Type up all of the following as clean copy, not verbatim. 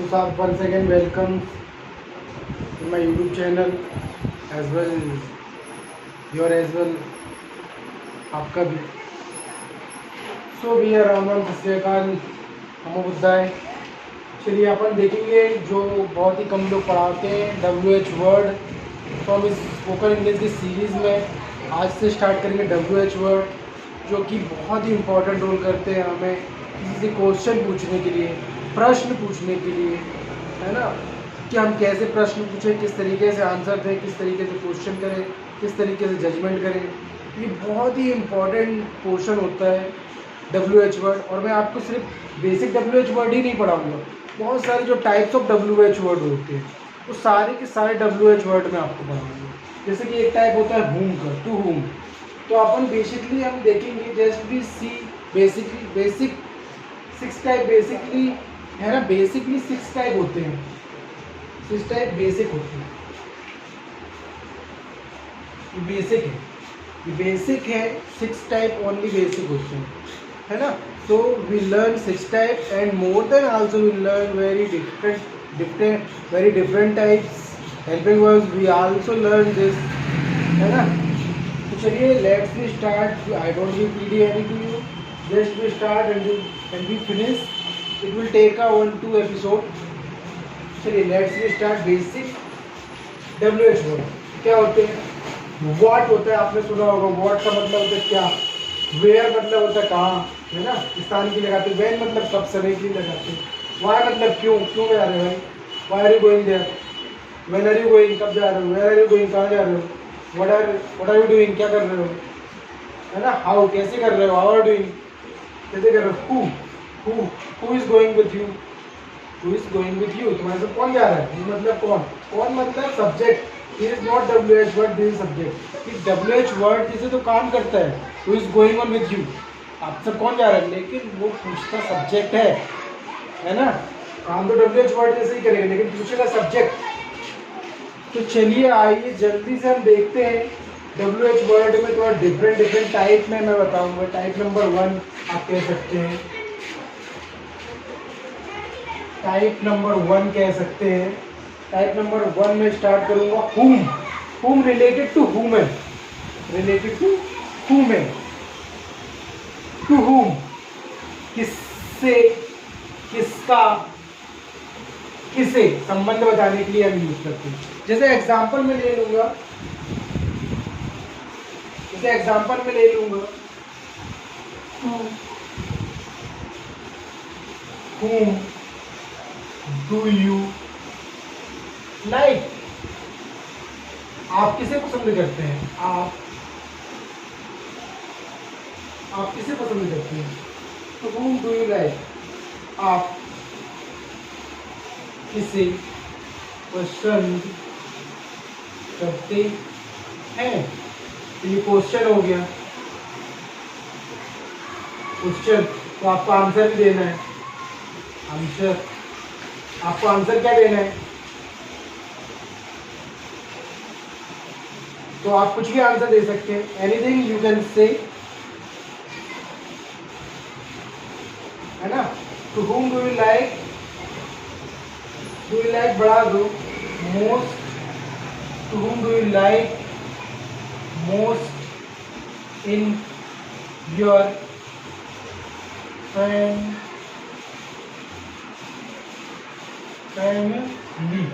So, sir, once again, welcome to my YouTube channel as well, your as well, आपका भी. So, we are Ram सत श्री अकाल, नमो बुद्धाय. चलिए अपन देखेंगे जो बहुत ही कम लोग पढ़ाते हैं WH वर्ड. तो हम इस स्पोकन इंग्लिश की सीरीज़ में आज से स्टार्ट करेंगे WH वर्ड, जो कि बहुत ही इम्पोर्टेंट रोल करते हैं हमें किसी से क्वेश्चन पूछने के लिए, प्रश्न पूछने के लिए, है ना, कि हम कैसे प्रश्न पूछें, किस तरीके से आंसर दें, किस तरीके से क्वेश्चन करें, किस तरीके से जजमेंट करें. ये बहुत ही इम्पोर्टेंट पोर्शन होता है WH वर्ड. और मैं आपको सिर्फ बेसिक WH वर्ड ही नहीं पढ़ाऊँगा, बहुत सारे जो टाइप्स ऑफ WH वर्ड होते हैं वो सारे के सारे WH वर्ड में आपको पढ़ाऊँगा. जैसे कि एक टाइप होता है whom का, टू whom. तो अपन बेसिकली हम देखेंगे जस्ट भी सी बेसिक 6 टाइप बेसिकली है ना, बेसिकली 6 टाइप होते हैं, 6 टाइप बेसिक होते हैं. ये बेसिक है, ये बेसिक है, 6 टाइप ओनली बेसिक होते हैं, है ना. So we learn 6 type and more then also we learn very different types helping words. We also learn this, है ना. तो चलिए let's we start. I don't give PD any to you, just we start and we finish. It will take 1-2 episode. चलिए let's we start. Basic WH word क्या होते हैं? What होता है, आपने सुना होगा. व्हाट का मतलब होता है क्या. वेयर मतलब होता है कहाँ, है ना, स्थान के लिए लगाते हैं. व्हेन मतलब कब, समय के लिए लगाते हैं. व्हाई मतलब क्यों, क्यों जा रहे हो भाई. Why are you going there. When are you going, कब जा रहे हो. वेयर आर यू गोइंग, कहाँ जा रहे हो. व्हाट आर यू डूइंग, क्या कर रहे हो, है ना. हाउ, कैसे कर रहे हो. हाउ आर डूइंग, कैसे कर रहे हो. Who is going with you. Who is going with you, तुम्हारे साथ कौन जा रहा है. मतलब कौन, कौन मतलब subject. This is not WH word, this is subject. कि WH word जिसे तो काम करता है, who is going on with you, आपसे कौन जा रहा है, लेकिन वो पूछता सब्जेक्ट है ना. काम तो WH word जैसे ही करेगा, लेकिन पूछेगा सब्जेक्ट. तो चलिए आइए जल्दी से हम देखते हैं WH वर्ड में थोड़ा डिफरेंट टाइप में मैं बताऊंगा. टाइप नंबर 1 आप कह सकते हैं, टाइप नंबर 1 कह सकते हैं. टाइप नंबर 1 में स्टार्ट करूंगा. whom रिलेटेड टू whom है, रिलेटेड टू whom है. टू whom किससे, किसका, किसे संबंध बताने के लिए हम यूज करते हैं. जैसे एग्जांपल में ले लूंगा, whom do you लाइक. आप किसे पसंद करते हैं, आप किसे पसंद करते हैं. तो whom do you like, आप किसे पसंद करते हैं. तो ये क्वेश्चन हो गया. क्वेश्चन तो आपको आंसर भी देना है. आंसर, आपको आंसर क्या देना है. तो आप कुछ भी आंसर दे सकते हैं. एनीथिंग यू कैन से, है ना. To whom do you like, बढ़ा दो. Most, to whom do you like most in your family,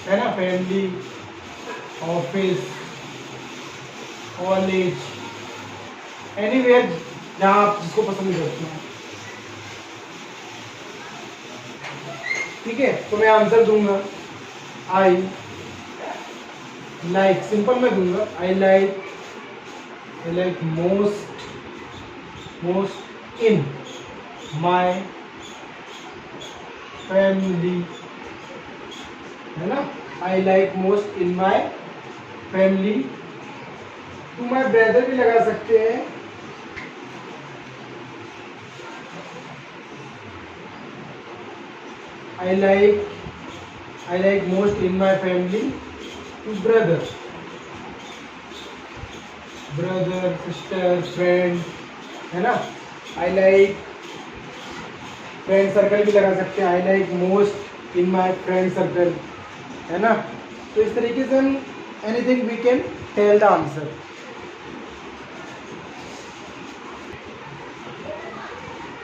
है ना. फैमिली, ऑफिस, कॉलेज, एनीवेयर जहाँ आप जिसको पसंद करते हैं. ठीक है. तो मैं आंसर दूंगा आई लाइक. सिंपल मैं दूंगा I like most in my family, है ना. I like most in my family. To my brother भी लगा सकते हैं. I like most in my family to brother, sister, friend, है ना. आई लाइक फ्रेंड सर्कल भी लगा सकते हैं, I like most in my friend circle, है ना। तो इस तरीके से हम anything we can tell the answer.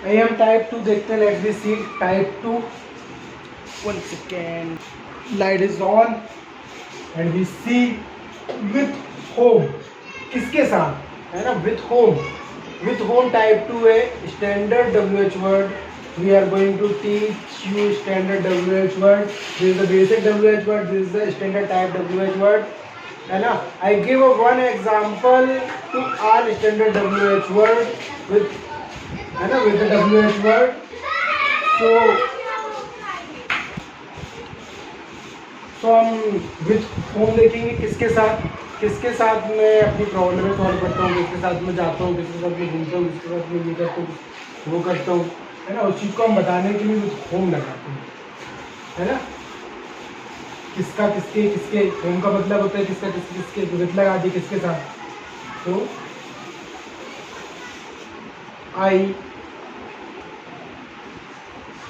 आइए हम टाइप 2 देखते हैं। Let me see type 2। 1 second, light is on and we see with whom, किसके साथ, है ना, with whom. With whom type 2 है, standard WH word. We are going to teach you standard WH word. This is the basic WH word, this is the standard type WH word, है ना। I give a one example to our standard WH word with, है ना, with the WH word. तो हम with home देखेंगे, किसके साथ मैं अपनी प्रॉब्लम सॉल्व करता हूँ, किसके साथ मैं जाता हूँ, किसके साथ मैं घूमता हूँ, किसके साथ मैं ये करता हूँ, वो करता हूँ, है ना। उस चीज़ को हम बताने के लिए विथ होम लगाते हैं, है ना। किसका किसके, किसके, होम का मतलब होता है किसका किसके, किसके विथ लगा दी किसके साथ। तो आई,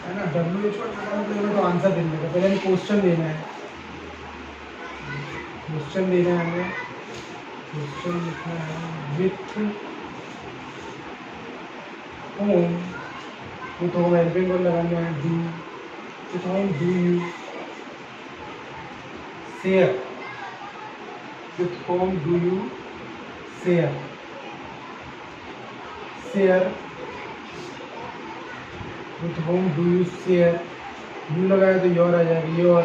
है ना, WH वर्ड लगाने तो आंसर देने का, पहले हमें क्वेश्चन देना है, क्वेश्चन देना है हमें, क्वेश्चन लिखना है with whom. With home helping word लगाना है do. With whom do you share, with whom do you share, share with whom do you share. You लगाया तो योर आ जाएगा, योर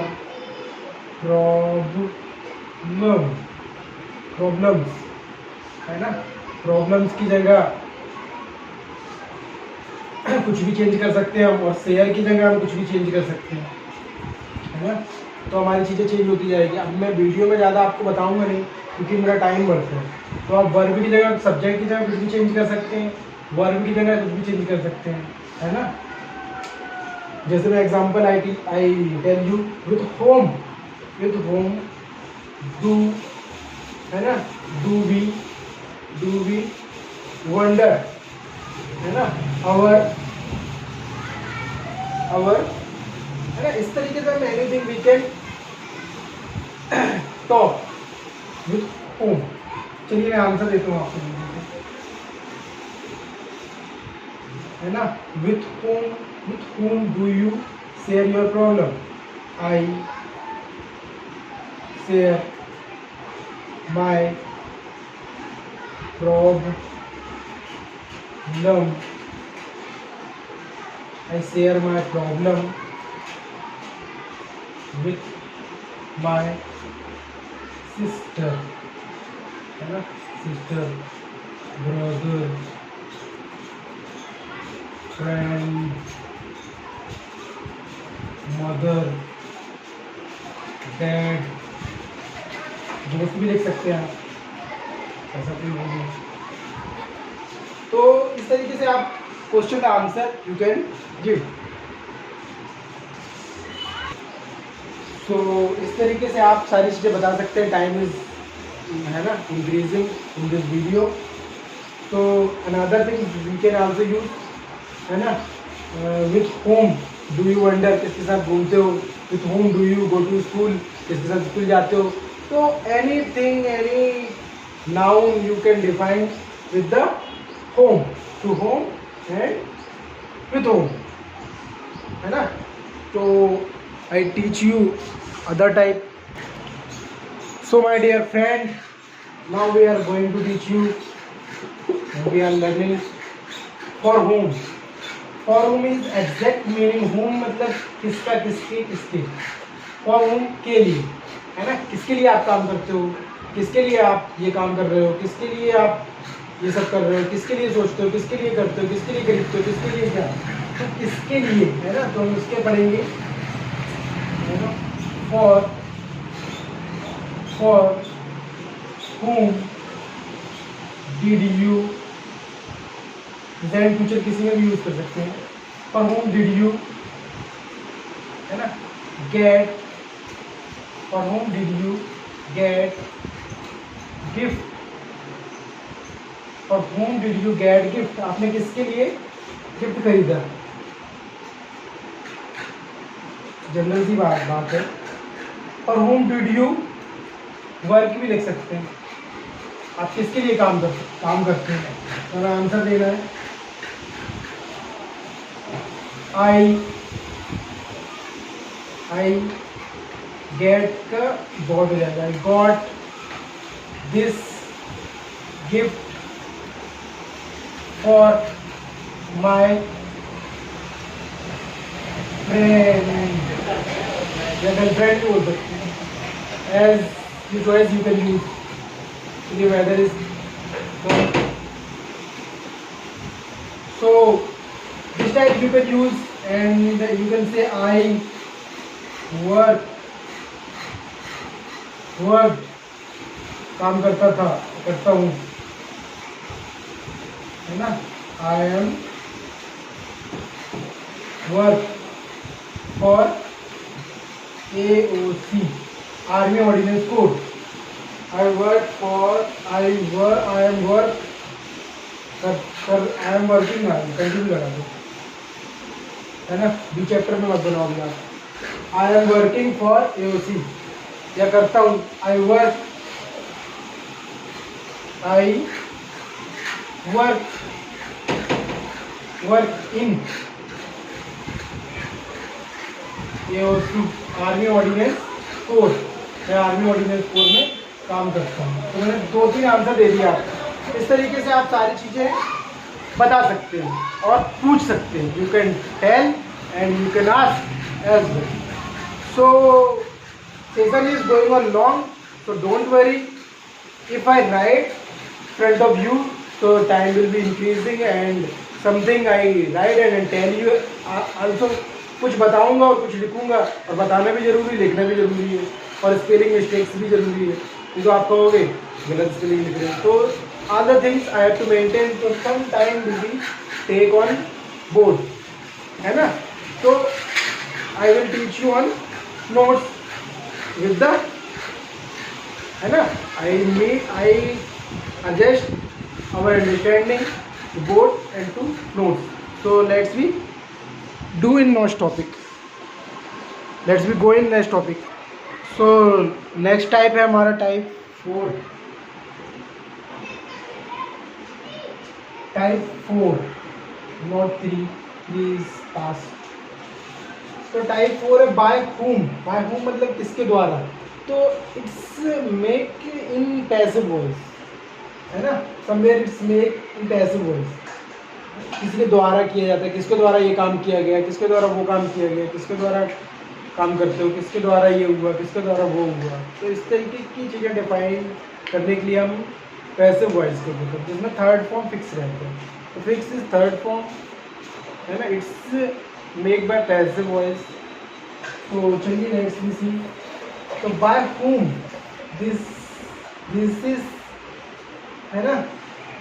प्रॉब्लम्स, है ना। प्रॉब्लम्स की जगह कुछ भी चेंज कर सकते हैं हम, और शेयर की जगह हम कुछ भी चेंज कर सकते हैं, है ना। तो हमारी चीज़ें चेंज होती जाएगी। अब मैं वीडियो में ज़्यादा आपको बताऊंगा नहीं क्योंकि मेरा टाइम बढ़ता है। तो आप वर्ब की जगह, सब्जेक्ट की जगह कुछ भी चेंज कर सकते हैं, वर्ब की जगह कुछ भी चेंज कर सकते हैं, है ना। जैसे मैं example I tell you with whom do, है ना, डू वी वंडर, है ना, आवर, है ना। इस तरीके से हम anything we can talk with whom. चलिए मैं आंसर देता हूँ आपको, है ना। विथ whom do you share your problem? I share my problem, I share my problem with my sister, है ना, sister, brother, friend, mother, dad, दोस्त भी लिख सकते हैं आप, ऐसा कोई नहीं। तो इस तरीके से आप क्वेश्चन का आंसर यू कैन गिव। तो इस तरीके से आप सारी चीज़ें बता सकते हैं। टाइम इज, है ना, इंक्रीजिंग इन दिस वीडियो। तो another thing we can also use, है ना, with whom do you wander, किसके साथ घूमते हो। With whom do you go to school, किसके साथ स्कूल जाते हो। तो anything, any noun you can define with the whom, to whom and with whom, है ना। तो I teach you other type. So my dear friend, now we are going to teach you, we are learning for whom. For whom is exact meaning, whom मतलब किसका, किसके, किसके। For home के लिए, है ना, किसके लिए आप काम करते हो, किसके लिए आप ये काम कर रहे हो, किसके लिए आप ये सब कर रहे हो, किसके लिए सोचते हो, किसके लिए करते हो, किसके लिए खरीदते हो, किसके लिए क्या, तो किसके लिए, है ना। तो हम इसके पढ़ेंगे, है ना। For whom did you, present future किसी में भी यूज कर सकते हैं। फॉर होम डिड यू, है ना, get, for whom did you get gift, for whom did you get gift, आपने किसके लिए गिफ्ट खरीदा, जनरल सी बात है। और होम डिड यू वर्क भी लिख सकते हैं, आप किसके लिए काम करते हैं, तो आंसर देना है। आई गेट का गॉट हो जाएगा, I got this gift for my friend या गर्लफ्रेंड भी बोल सकते हैं, as you choice you can use, the weather is cold. So this type you can use, and you can say I worked काम करता था, करता हूँ, है ना। I am work for AOC Army Ordnance Code. I am working ना, continue लगा दो, है ना। बी चैप्टर में मत बनाओ आप। I am working for AOC, या करता हूँ, I work in AOC army ordinance code, मैं आर्मी ऑर्डिनेंस कोड में काम करता हूँ। तो मैंने 2-3 आंसर दे दिया आपको। इस तरीके से आप सारी चीज़ें बता सकते हैं और पूछ सकते हैं। You can tell and you can ask as well. So session is going on long, so don't worry if I write front of you, so time will be increasing and something I write and tell you also, कुछ बताऊंगा और कुछ लिखूंगा, और बताना भी जरूरी, लिखना भी जरूरी है, और स्पेलिंग मिस्टेक्स भी जरूरी है। तो आप कहोगे गलत स्पेलिंग लिख रहे हैं, तो all the things I have to maintain, so some time will be take on board, है ना। तो I will teach you on notes with the, है ना, I adjust our understanding to board and to notes. So let's be do in next topic. Let's be go in next topic. So next type है हमारा type 4. Type 4, not 3. 3 is past. तो type 4 है by whom. By whom मतलब किसके द्वारा, तो it's make in passive voice, है ना। Somewhere it's make in passive voice, किसी के द्वारा किया जाता है, किसके द्वारा ये काम किया गया, किसके द्वारा वो काम किया गया, किसके द्वारा काम करते हो, किसके द्वारा ये हुआ, किसके द्वारा वो हुआ। तो इस तरीके की चीज़ें डिफाइन करने के लिए हम पैसिव वॉइस को बोलते हैं, जिसमें थर्ड फॉर्म फिक्स रहता है। तो फिक्स इज थर्ड फॉर्म, है ना, it's make bye passive voice. तो चलिए नेक्स्ट भी सी। तो बाय whom, दिस इज, है ना,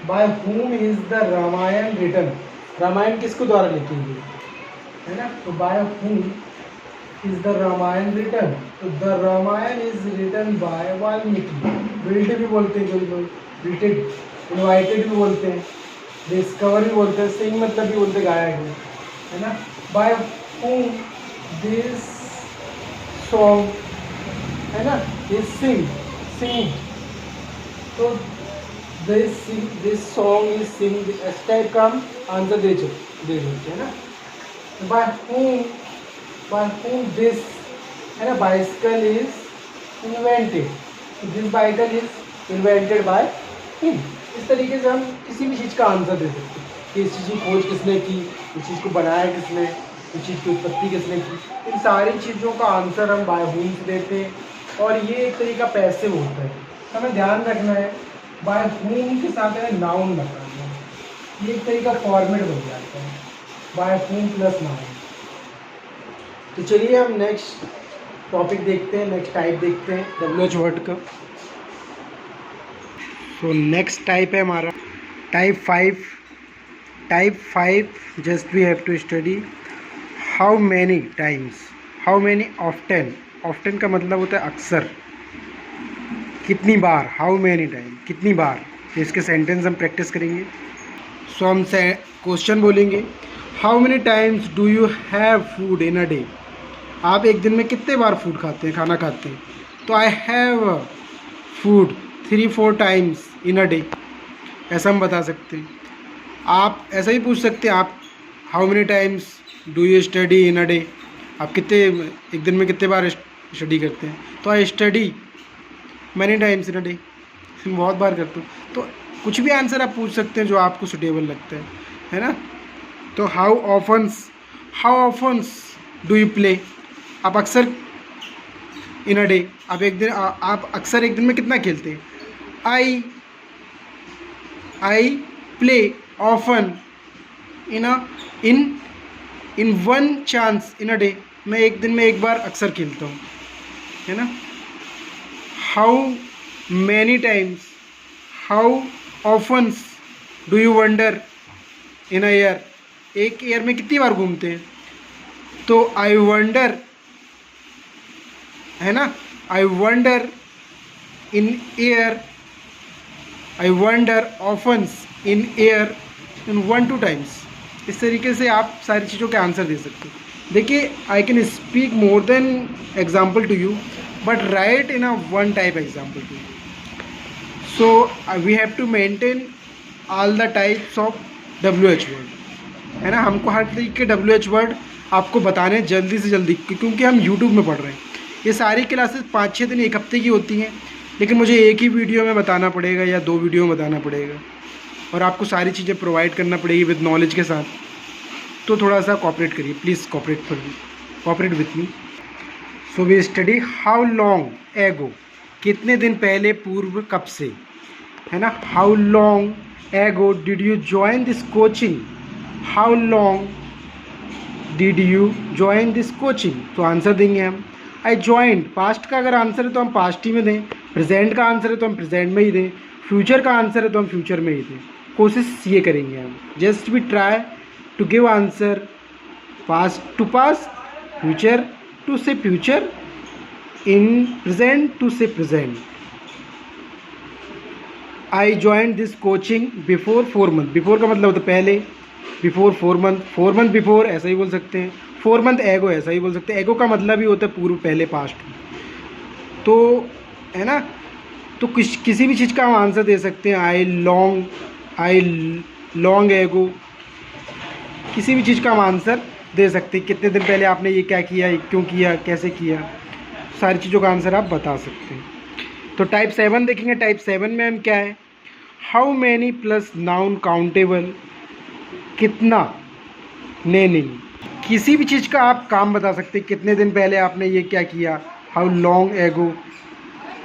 by whom is the Ramayana written. Ramayana किसको द्वारा लिखी गई, है ना। तो by whom is the Ramayana written, तो the Ramayana is written by Valmiki. Build भी बोलते हैं कोई लोग, बिल्टेड, इन्वाइटेड भी बोलते हैं, डिस्कवर भी बोलते हैं, सिंग मतलब भी बोलते गाया गया, है ना। बाय whom दिस सॉन्ग, है ना, इज सिंग। तो this song is sing, इस टाइप का हम आंसर दे सकते हैं ना। by whom this, है ना, bicycle is invented, this bicycle is invented by him। इस तरीके से हम किसी भी चीज़ का आंसर दे सकते हैं कि इस चीज़ की खोज किसने की, इस चीज़ को बनाया किसने, इस चीज़ की उत्पत्ति किसने की। इन सारी चीज़ों का आंसर हम by whom से देते हैं, और ये एक तरीका पैसिव होता है। हमें ध्यान रखना है बाय whom के साथ है नाउन लगाना है, ये एक तरीका फॉर्मेट बन जाता है, बाय whom प्लस नाउन। तो चलिए हम नेक्स्ट टॉपिक देखते हैं, नेक्स्ट टाइप देखते हैं WH वर्ड का। सो नेक्स्ट टाइप है हमारा type 5। Type 5 just we have to study how many times, how many often. Often का मतलब होता है अक्सर, कितनी बार, हाउ मैनी टाइम, कितनी बार। तो इसके सेंटेंस हम प्रैक्टिस करेंगे। सो हम क्वेश्चन बोलेंगे, how many times do you have food in a day. आप एक दिन में कितने बार फूड खाते हैं, खाना खाते हैं? तो I have food 3-4 times in a day, ऐसा हम बता सकते हैं। आप ऐसा ही पूछ सकते हैं, आप how many times do you study in a day, आप कितने एक दिन में कितने बार स्टडी करते हैं? तो I study many times in a day, बहुत बार करते हो। तो कुछ भी आंसर आप पूछ सकते हैं जो आपको सुटेबल लगता है ना। तो how offence do you play, आप अक्सर इन अ डे, आप एक दिन आप अक्सर एक दिन में कितना खेलते हैं? I play often in one chance in a day, मैं एक दिन में एक बार अक्सर खेलता हूँ, है ना। How many times, how offence do you wonder in a year, एक ईयर में कितनी बार घूमते हैं? तो आई वंडर, है ना, I wonder in year, I wonder offence in year in 1-2 times. इस तरीके से आप सारी चीज़ों के आंसर दे सकते हो। देखिए, I can speak more than example to you, but write in a one type example to you. So we have to maintain all the types of WH word, है ना। हमको हर तरीके के WH वर्ड आपको बताने जल्दी से जल्दी, क्योंकि हम YouTube में पढ़ रहे हैं। ये सारी क्लासेस 5-6 दिन, एक हफ्ते की होती हैं, लेकिन मुझे एक ही वीडियो में बताना पड़ेगा या 2 वीडियो में बताना पड़ेगा, और आपको सारी चीज़ें प्रोवाइड करना पड़ेगी विद नॉलेज के साथ। तो थोड़ा सा कॉपरेट करिए please, cooperate with me. So we study how long ago, कितने दिन पहले, पूर्व, कब से, है ना। How long ago did you join this coaching, how long did you join this coaching, तो आंसर देंगे हम आई ज्वाइंड। पास्ट का अगर आंसर है तो हम पास्ट ही में दें, प्रेजेंट का आंसर है तो हम प्रेजेंट में ही दें, फ्यूचर का आंसर है तो हम फ्यूचर में ही दें। कोशिश ये करेंगे हम, just we try to give answer past to past, future to से फ्यूचर, इन प्रेजेंट टू से present. I join this coaching before 4 month, before का मतलब होता है पहले, बिफोर 4 मंथ, 4 मंथ बिफोर ऐसा ही बोल सकते हैं, 4 मंथ एगो ऐसा ही बोल सकते हैं। एगो का मतलब ही होता है पूर्व, पहले, पास्ट, तो है ना। तो किसी भी चीज़ का हम आंसर दे सकते हैं। आई लॉन्ग एगो, किसी भी चीज़ का हम आंसर दे सकते हैं। कितने दिन पहले आपने ये क्या किया, क्यों किया, कैसे किया, सारी चीज़ों का आंसर आप बता सकते हैं। तो टाइप 7 देखेंगे। टाइप 7 में हम क्या है, how many plus noun countable, कितना, नेमिंग, किसी भी चीज़ का आप काम बता सकते हैं। कितने दिन पहले आपने ये क्या किया, हाउ लॉन्ग एगो,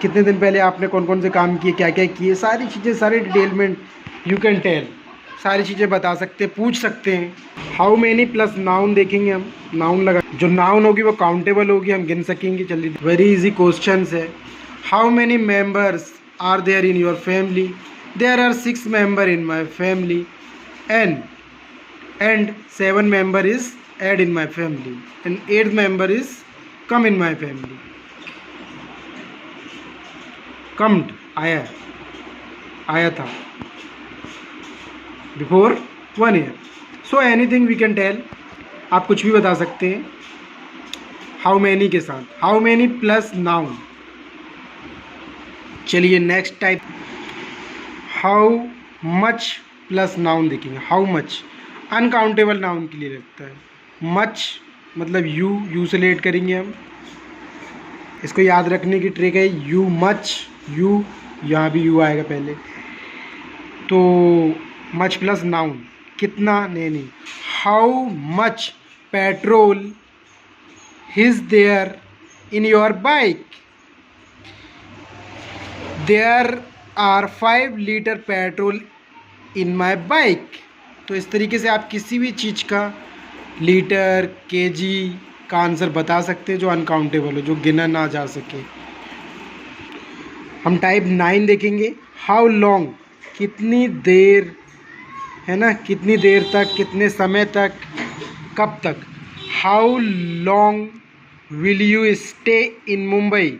कितने दिन पहले आपने कौन कौन से काम किए, क्या क्या किए, सारी चीज़ें, सारी डिटेलमेंट यू कैन टेल, सारी चीज़ें बता सकते हैं, पूछ सकते हैं। हाउ मैनी प्लस नाउन देखेंगे हम, नाउन लगा, जो नाउन होगी वो काउंटेबल होगी, हम गिन सकेंगे। चलिए, वेरी इजी क्वेश्चन है। How many members are there in your family, there are 6 member in my family, and 7 member is add in my family, and 8th member is come in my family. Comed, आया था before 1 year. So anything we can tell, आप कुछ भी बता सकते हैं how many के साथ, हाउ मैनी प्लस नाउन। चलिए next type, how much plus noun देखेंगे। हाउ मच अनकाउंटेबल नाउन के लिए लगता है, मच मतलब यू से लेट करेंगे हम। इसको याद रखने की ट्रिक है, यू मच, यू, यहाँ भी यू आएगा पहले। तो मच प्लस नाउन, कितना, नहीं, how much petrol is there in your bike, there are 5 litre petrol in my bike. तो इस तरीके से आप किसी भी चीज़ का लीटर, केजी का आंसर बता सकते हैं जो अनकाउंटेबल हो, जो गिना ना जा सके। हम टाइप 9 देखेंगे। हाउ लॉन्ग, कितनी देर, है ना, कितनी देर तक, कितने समय तक, कब तक। How long will you stay in Mumbai,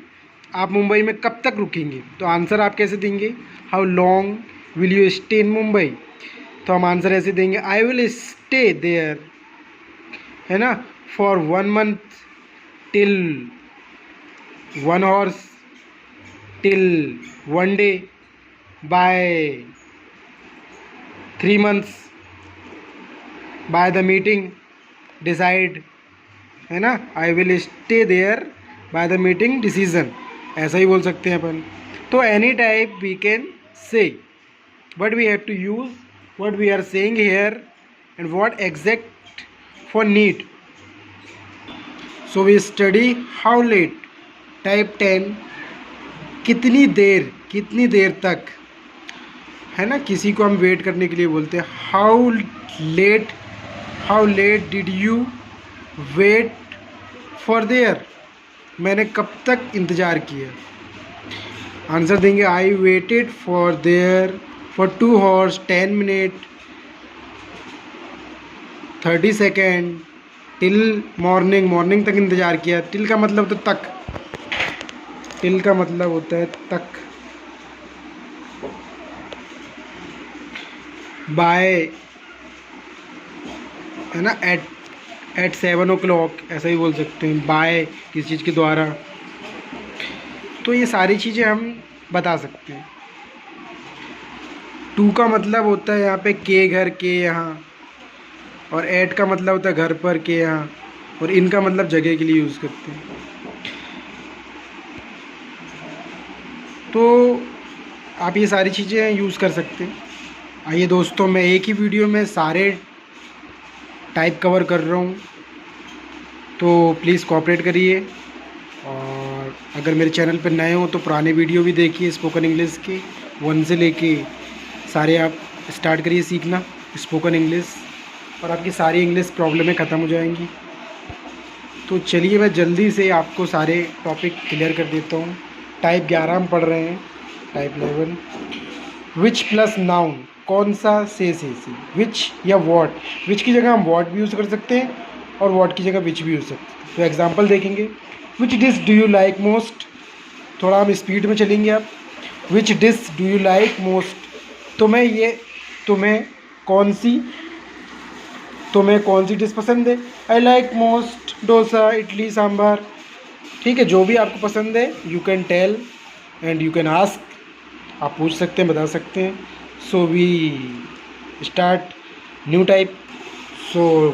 आप मुंबई में कब तक रुकेंगे। तो आंसर आप कैसे देंगे, how long will you stay in Mumbai. तो हम आंसर ऐसे देंगे, आई विल स्टे देयर, है ना, for 1 month till 1 hours, till 1 day, by 3 months, by the meeting decide, है ना, I will stay there by the meeting decision, ऐसा ही बोल सकते हैं अपन। तो any type we can say, but we have to use what we are saying here and what exact for need. So we study how late. Type 10, कितनी देर तक, है ना, किसी को हम वेट करने के लिए बोलते हैं how late did you wait for there, मैंने कब तक इंतज़ार किया। आंसर देंगे I waited for there for 2 hours 10 minutes 30 second till morning तक इंतज़ार किया। टिल का मतलब तो तक, टिल का मतलब होता है तक। बाय, है ना, एट 7 o'clock, ऐसा ही बोल सकते हैं, बाय किसी चीज़ के द्वारा। तो ये सारी चीज़ें हम बता सकते हैं। 2 का मतलब होता है यहाँ पे के घर के यहाँ, और 8 का मतलब होता है घर पर के यहाँ, और इनका मतलब जगह के लिए यूज़ करते हैं। तो आप ये सारी चीज़ें यूज़ कर सकते हैं। आइए दोस्तों, मैं एक ही वीडियो में सारे टाइप कवर कर रहा हूँ, तो प्लीज़ कोऑपरेट करिए। और अगर मेरे चैनल पर नए हो तो पुराने वीडियो भी देखिए, स्पोकन इंग्लिश के 1 से लेके सारे आप स्टार्ट करिए सीखना स्पोकन इंग्लिश, और आपकी सारी इंग्लिश प्रॉब्लमें ख़त्म हो जाएंगी। तो चलिए मैं जल्दी से आपको सारे टॉपिक क्लियर कर देता हूँ। टाइप 11 हम पढ़ रहे हैं। टाइप 11, विच प्लस नाउन, कौन सा से विच या वॉट। विच की जगह हम वॉट भी यूज़ कर सकते हैं और वॉट की जगह विच भी यूज़ सकते हैं। तो एग्जाम्पल देखेंगे। Which dish do you like most, थोड़ा हम स्पीड में चलेंगे आप। Which dish do you like most, तुम्हें कौन सी डिश पसंद है। I like most dosa, idli, sambar. ठीक है, जो भी आपको पसंद है you can tell and you can ask, आप पूछ सकते हैं, बता सकते हैं। So we start new type. So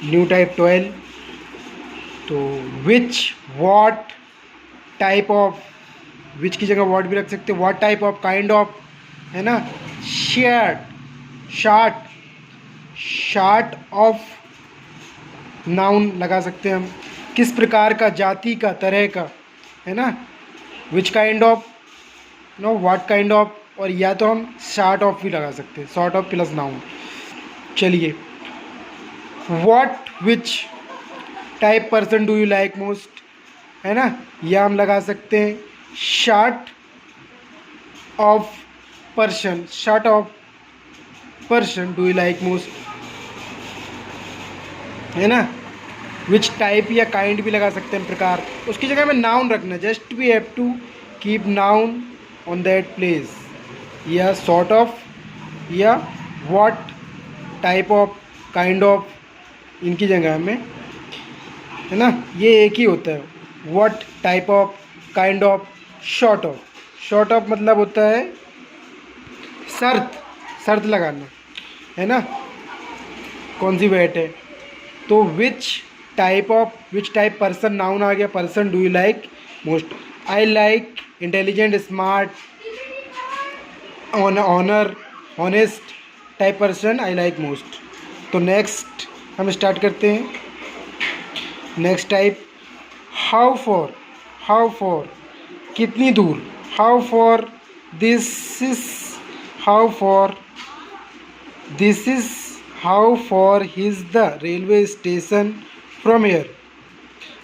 new type 12। तो विच, वॉट, टाइप ऑफ, विच की जगह वॉट भी रख सकते हैं। What type of, kind of, है ना। शार्ट ऑफ नाउन लगा सकते हैं हम। किस प्रकार का, जाति का, तरह का, है ना। Which kind of, know what kind of, और या तो हम शार्ट ऑफ भी लगा सकते हैं, शॉर्ट ऑफ प्लस नाउन। चलिए, what, which type person do you like most, है ना, या हम लगा सकते हैं short of person, short of person do you like most, है ना। विच टाइप या काइंड भी लगा सकते हैं, प्रकार। उसकी जगह में नाउन रखना, just we have to keep noun on that place, या सॉर्ट ऑफ, या what type of, kind of, इनकी जगह में, है ना, ये एक ही होता है। What type of, kind of, short of. Short of मतलब होता है शर्त लगाना, है ना, कौन सी वेट है। तो विच टाइप पर्सन, नाउन आ गया। Person, do you like most. I like intelligent, smart, honour, honest type person I like most. तो नेक्स्ट हम स्टार्ट करते हैं। नेक्स्ट टाइप, हाउ फॉर, कितनी दूर। How far this is, how far is the railway station from here.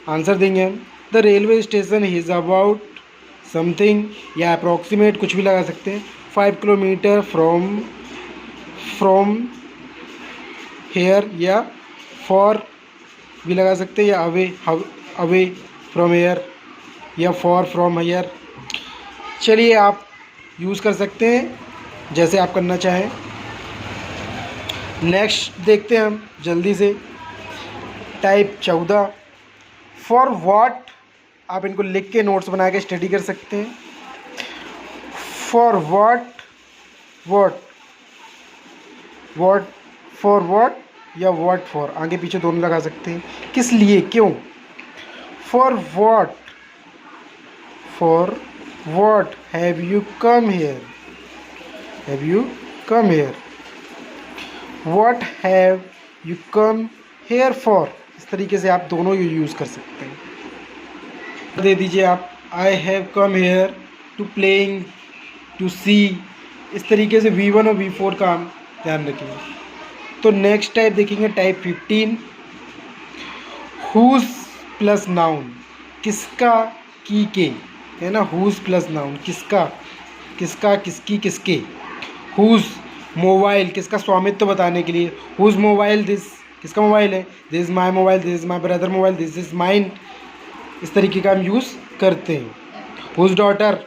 Answer देंगे हम, the railway station is about something, या approximate कुछ भी लगा सकते हैं, 5 किलोमीटर फ्रॉम हेयर, या फॉर भी लगा सकते हैं, या अवे फ्रॉम हेयर, या फॉर फ्रॉम हेयर। चलिए आप यूज़ कर सकते हैं जैसे आप करना चाहें। नेक्स्ट देखते हैं हम जल्दी से। टाइप 14, फॉर वॉट, आप इनको लिख के नोट्स बना के स्टडी कर सकते हैं। For what, what, what, for what या वॉट फॉर, आगे पीछे दोनों लगा सकते हैं। किस लिए, क्यों। For what, for what have you come hair, have you come hair. What have you come here for, इस तरीके से आप दोनों यूज़ कर सकते हैं। दे दीजिए आप, I have come here to playing, to see, इस तरीके से V1 और V4 का हम ध्यान रखेंगे। तो नेक्स्ट टाइप देखेंगे, टाइप 15, हुज प्लस नाउन, किसका, की के, है ना। हुज प्लस नाउन, किसका, किसका, किसकी, किसके। हुज मोबाइल, किसका स्वामित्व बताने के लिए। हुज मोबाइल दिस, किसका मोबाइल है। This is my mobile, this is my brother mobile, this is mine, इस तरीके का हम यूज़ करते हैं। हुज डॉटर,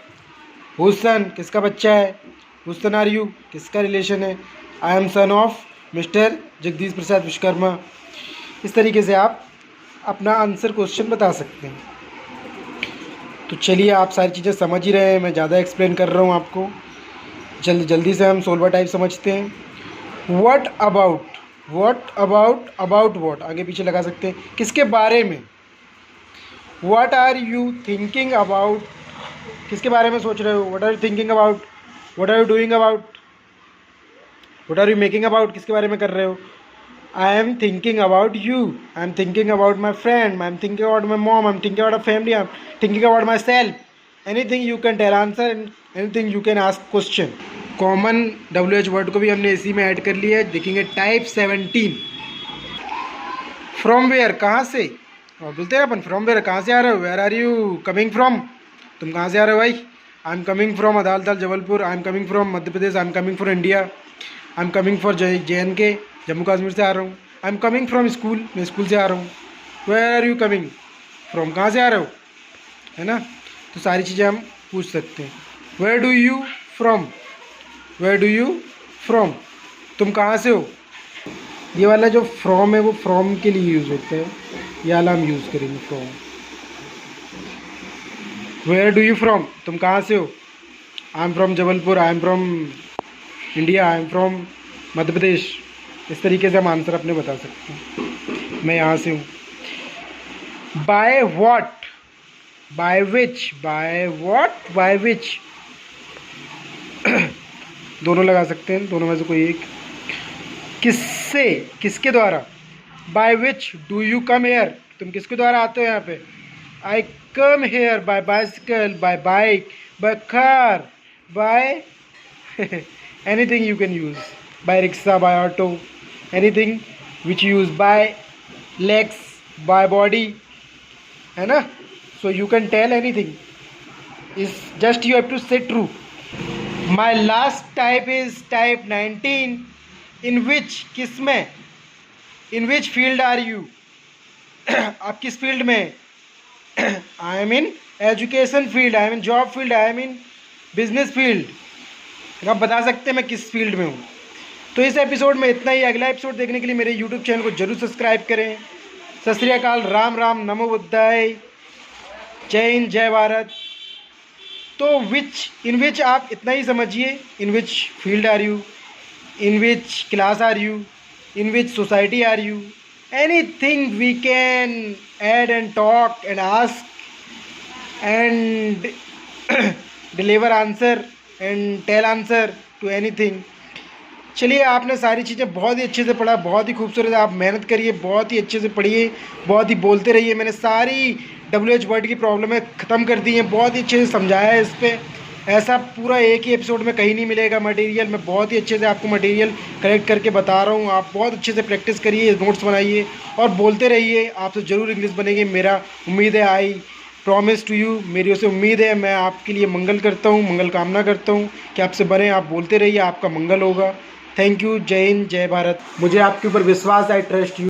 हुज सन, किसका बच्चा है। हुज सन आर यू, किसका रिलेशन है। I am son of mister Jagdish Prasad Vishwakarma. इस तरीके से आप अपना आंसर क्वेश्चन बता सकते हैं। तो चलिए, आप सारी चीज़ें समझ ही रहे हैं, मैं ज़्यादा एक्सप्लेन कर रहा हूँ आपको। जल्दी से हम सोल्वर टाइप समझते हैं। What about, what about, about what, आगे पीछे लगा सकते हैं, किसके बारे में। What are you thinking about, किसके बारे में सोच रहे हो। What are you thinking about, what are you doing about, what are you making about, किसके बारे में कर रहे हो। I am thinking about you, I am thinking about my friend, I am thinking about my mom, I am thinking about family, I am thinking about my self. Anything you can tell answer and anything you can ask question. Common WH word को भी हमने इसी में add कर लिया है। देखेंगे type 17, from where, कहाँ से। और बोलते हैं अपन फ्रॉम वेयर, कहाँ से आ रहे हो। Where are you coming from, तुम कहाँ से आ रहे हो भाई। आई एम कमिंग फ्रॉम अदालत Jabalpur, I am coming from Madhya Pradesh, I am coming for India, I am coming for JNK, Jammu Kashmir से आ रहा हूँ। I am coming from school, मैं स्कूल से आ रहा हूँ। Where are you coming from, कहाँ से आ रहे हो, है ना। तो सारी चीज़ें हम पूछ सकते हैं। Where do you from, where do you from, तुम कहाँ से हो। ये वाला जो फ्रॉम है वो फ्रॉम के लिए यूज़ होता है, ये वाला हम यूज़ करेंगे from. Where do you from, तुम कहाँ से हो। I am from Jabalpur, I am from India, I am from Madhya Pradesh. इस तरीके से हम आंसर अपने बता सकते हैं, मैं यहाँ से हूँ। By what, by which, by what, by which, दोनों लगा सकते हैं, दोनों में से कोई एक। किससे, किसके द्वारा। By which do you come here, तुम किसके द्वारा आते हो यहाँ पे। I come here by bicycle, by bike, by car, by anything you can use, by rickshaw, by auto, anything which use, by legs, by body, है ना। So you can tell anything, is just you have to say true. My last type is type 19, in which, किस में, in which field are you, आप किस field में। I am in education field, I am in job field, I am in business field. आप बता सकते हैं मैं किस फील्ड में हूँ। तो इस एपिसोड में इतना ही। अगला एपिसोड देखने के लिए मेरे यूट्यूब चैनल को जरूर सब्सक्राइब करें। सत श्री अकाल, राम राम, नमो बुद्धाय, जय हिंद, जय भारत। तो विच, इन विच आप इतना ही समझिए, in which field are you, in which class are you, in which society are you, anything we can add and talk and ask and deliver answer and tell answer to anything। चलिए, आपने सारी चीज़ें बहुत ही अच्छे से पढ़ा, बहुत ही खूबसूरत। आप मेहनत करिए, बहुत ही अच्छे से पढ़िए, बहुत ही बोलते रहिए। मैंने सारी WH वर्ड की प्रॉब्लमें ख़त्म कर दी हैं, बहुत ही अच्छे से समझाया है इस पर। ऐसा पूरा एक ही एपिसोड में कहीं नहीं मिलेगा मटेरियल। मैं बहुत ही अच्छे से आपको मटेरियल कलेक्ट करके बता रहा हूँ। आप बहुत अच्छे से प्रैक्टिस करिए, नोट्स बनाइए और बोलते रहिए। आपसे ज़रूर इंग्लिश बनेगी, मेरा उम्मीद है। आई प्रॉमिस टू यू, मेरी उसे उम्मीद है। मैं आपके लिए मंगल करता हूँ, मंगल कामना करता हूँ कि आपसे बने। आप बोलते रहिए, आपका मंगल होगा। थैंक यू, जय हिंद, जय भारत। मुझे आपके ऊपर विश्वास है, आई ट्रस्ट यू।